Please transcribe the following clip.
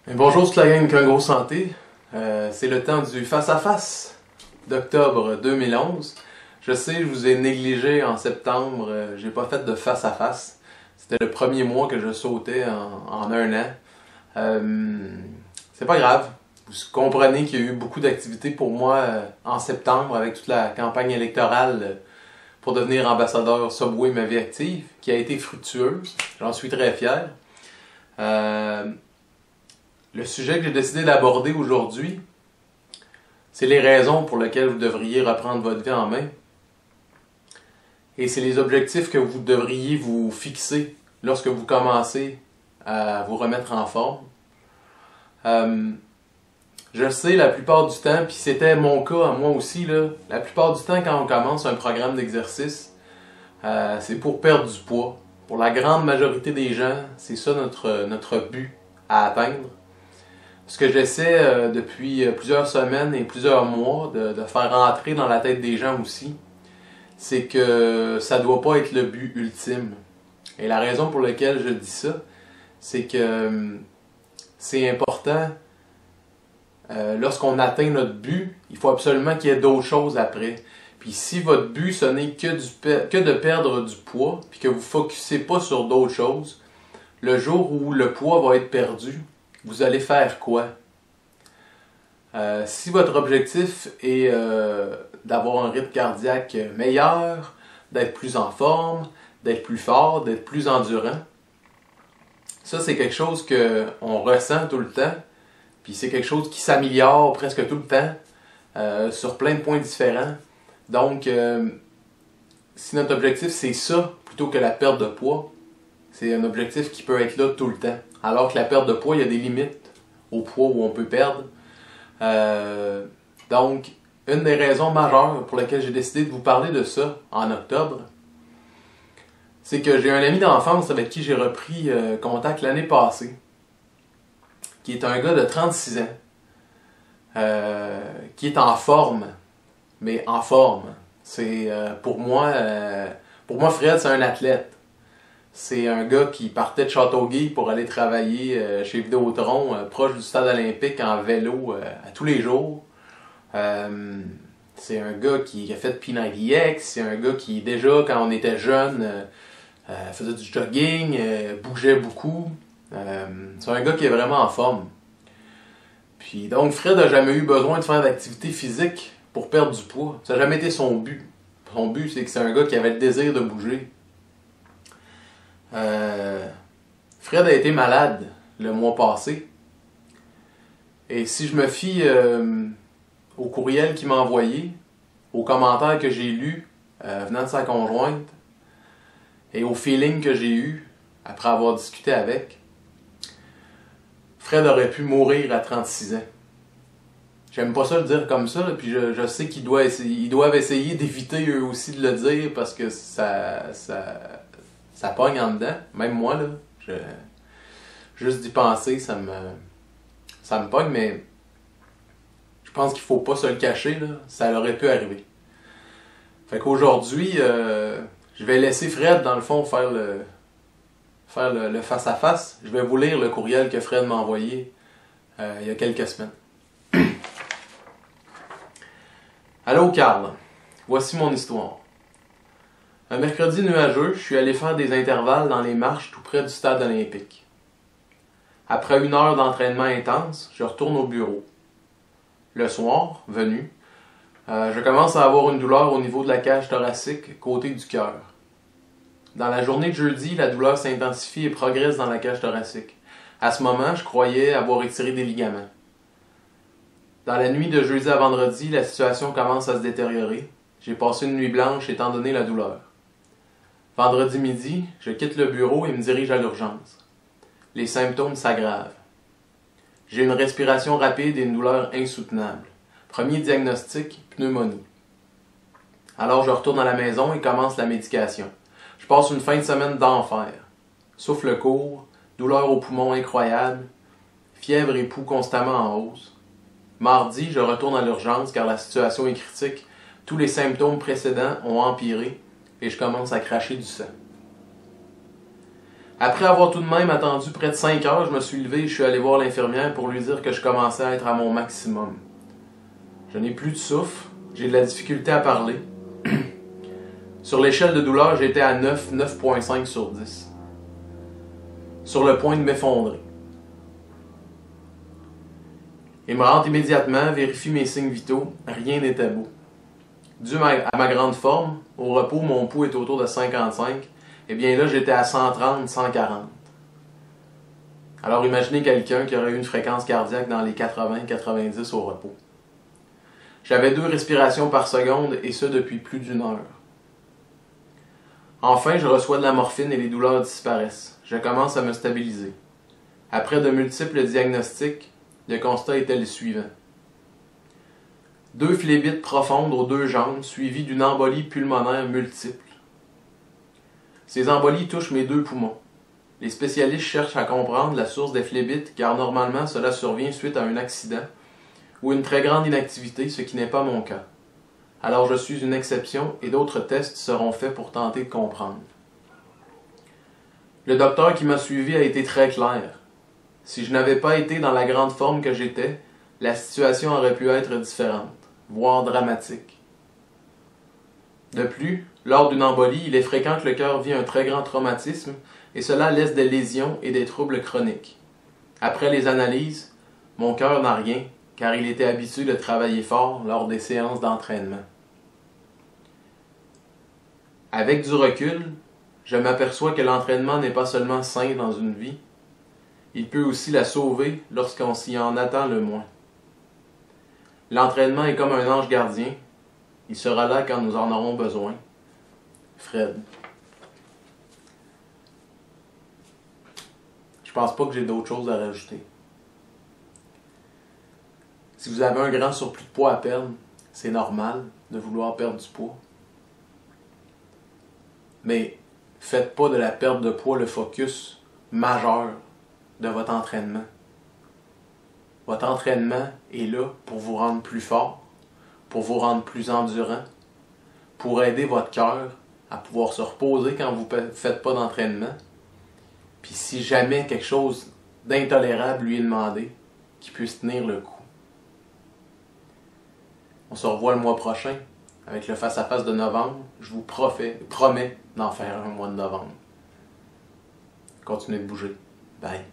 Et bonjour toute la gang Congo Santé. C'est le temps du face-à-face d'octobre 2011. Je sais, je vous ai négligé en septembre, j'ai pas fait de face-à-face. C'était le premier mois que je sautais en un an. C'est pas grave. Vous comprenez qu'il y a eu beaucoup d'activités pour moi en septembre avec toute la campagne électorale pour devenir ambassadeur Subway Ma Vie Active, qui a été fructueuse. J'en suis très fier. Le sujet que j'ai décidé d'aborder aujourd'hui, c'est les raisons pour lesquelles vous devriez reprendre votre vie en main. Et c'est les objectifs que vous devriez vous fixer lorsque vous commencez à vous remettre en forme. Je sais, la plupart du temps, puis c'était mon cas à moi aussi, là, la plupart du temps quand on commence un programme d'exercice, c'est pour perdre du poids. Pour la grande majorité des gens, c'est ça notre but à atteindre. Ce que j'essaie depuis plusieurs semaines et plusieurs mois de faire rentrer dans la tête des gens aussi, c'est que ça ne doit pas être le but ultime. Et la raison pour laquelle je dis ça, c'est que c'est important, lorsqu'on atteint notre but, il faut absolument qu'il y ait d'autres choses après. Puis si votre but, ce n'est que de perdre du poids, puis que vous ne focussez pas sur d'autres choses, le jour où le poids va être perdu, vous allez faire quoi? Si votre objectif est d'avoir un rythme cardiaque meilleur, d'être plus en forme, d'être plus fort, d'être plus endurant, ça c'est quelque chose qu'on ressent tout le temps, puis c'est quelque chose qui s'améliore presque tout le temps, sur plein de points différents. Donc, si notre objectif c'est ça, plutôt que la perte de poids, c'est un objectif qui peut être là tout le temps. Alors que la perte de poids, il y a des limites au poids où on peut perdre. Donc, une des raisons majeures pour lesquelles j'ai décidé de vous parler de ça en octobre, c'est que j'ai un ami d'enfance avec qui j'ai repris contact l'année passée, qui est un gars de 36 ans, qui est en forme, mais en forme. C'est pour moi, Fred, c'est un athlète. C'est un gars qui partait de Châteauguay pour aller travailler chez Vidéotron, proche du stade olympique, en vélo à tous les jours. C'est un gars qui a fait P90X, c'est un gars qui, déjà, quand on était jeune, faisait du jogging, bougeait beaucoup. C'est un gars qui est vraiment en forme. Puis donc, Fred n'a jamais eu besoin de faire d'activité physique pour perdre du poids. Ça n'a jamais été son but. Son but, c'est que c'est un gars qui avait le désir de bouger. Fred a été malade le mois passé. Et si je me fie au courriel qu'il m'a envoyé, aux commentaires que j'ai lus venant de sa conjointe, et au feeling que j'ai eu après avoir discuté avec, Fred aurait pu mourir à 36 ans. J'aime pas ça le dire comme ça, là, puis je sais qu'ils doivent essayer d'éviter eux aussi de le dire parce que ça pogne en dedans. Même moi, là, juste d'y penser, ça me pogne, mais je pense qu'il faut pas se le cacher, là, ça aurait pu arriver. Fait qu'aujourd'hui, je vais laisser Fred, dans le fond, faire le face-à-face. Je vais vous lire le courriel que Fred m'a envoyé il y a quelques semaines. Allô Carl, voici mon histoire. Un mercredi nuageux, je suis allé faire des intervalles dans les marches tout près du stade olympique. Après 1 heure d'entraînement intense, je retourne au bureau. Le soir, venu, je commence à avoir une douleur au niveau de la cage thoracique, côté du cœur. Dans la journée de jeudi, la douleur s'intensifie et progresse dans la cage thoracique. À ce moment, je croyais avoir étiré des ligaments. Dans la nuit de jeudi à vendredi, la situation commence à se détériorer. J'ai passé une nuit blanche étant donné la douleur. Vendredi midi, je quitte le bureau et me dirige à l'urgence. Les symptômes s'aggravent. J'ai une respiration rapide et une douleur insoutenable. Premier diagnostic, pneumonie. Alors je retourne à la maison et commence la médication. Je passe une fin de semaine d'enfer. Souffle court, douleur aux poumons incroyable, fièvre et pouls constamment en hausse. Mardi, je retourne à l'urgence car la situation est critique. Tous les symptômes précédents ont empiré et je commence à cracher du sang. Après avoir tout de même attendu près de 5 heures, je me suis levé et je suis allé voir l'infirmière pour lui dire que je commençais à être à mon maximum. Je n'ai plus de souffle, j'ai de la difficulté à parler. Sur l'échelle de douleur, j'étais à 9, 9,5 sur 10. Sur le point de m'effondrer. Il me rentre immédiatement, vérifie mes signes vitaux, rien n'était beau. Dû à ma grande forme, au repos, mon pouls est autour de 55, et bien là, j'étais à 130, 140. Alors imaginez quelqu'un qui aurait eu une fréquence cardiaque dans les 80-90 au repos. J'avais 2 respirations par seconde, et ce depuis plus d'1 heure. Enfin, je reçois de la morphine et les douleurs disparaissent. Je commence à me stabiliser. Après de multiples diagnostics, le constat était le suivant. 2 phlébites profondes aux 2 jambes, suivies d'une embolie pulmonaire multiple. Ces embolies touchent mes 2 poumons. Les spécialistes cherchent à comprendre la source des phlébites car normalement cela survient suite à un accident ou une très grande inactivité, ce qui n'est pas mon cas. Alors je suis une exception et d'autres tests seront faits pour tenter de comprendre. Le docteur qui m'a suivi a été très clair. Si je n'avais pas été dans la grande forme que j'étais, la situation aurait pu être différente, voire dramatique. De plus, lors d'une embolie, il est fréquent que le cœur vit un très grand traumatisme et cela laisse des lésions et des troubles chroniques. Après les analyses, mon cœur n'a rien car il était habitué de travailler fort lors des séances d'entraînement. Avec du recul, je m'aperçois que l'entraînement n'est pas seulement sain dans une vie, il peut aussi la sauver lorsqu'on s'y en attend le moins. L'entraînement est comme un ange gardien, il sera là quand nous en aurons besoin. Fred. Je pense pas que j'ai d'autres choses à rajouter. Si vous avez un grand surplus de poids à perdre, c'est normal de vouloir perdre du poids. Mais faites pas de la perte de poids le focus majeur de votre entraînement. Votre entraînement est là pour vous rendre plus fort, pour vous rendre plus endurant, pour aider votre cœur à pouvoir se reposer quand vous ne faites pas d'entraînement. Puis si jamais quelque chose d'intolérable lui est demandé, qu'il puisse tenir le coup. On se revoit le mois prochain avec le face-à-face de novembre. Je vous promets d'en faire un mois de novembre. Continuez de bouger. Bye.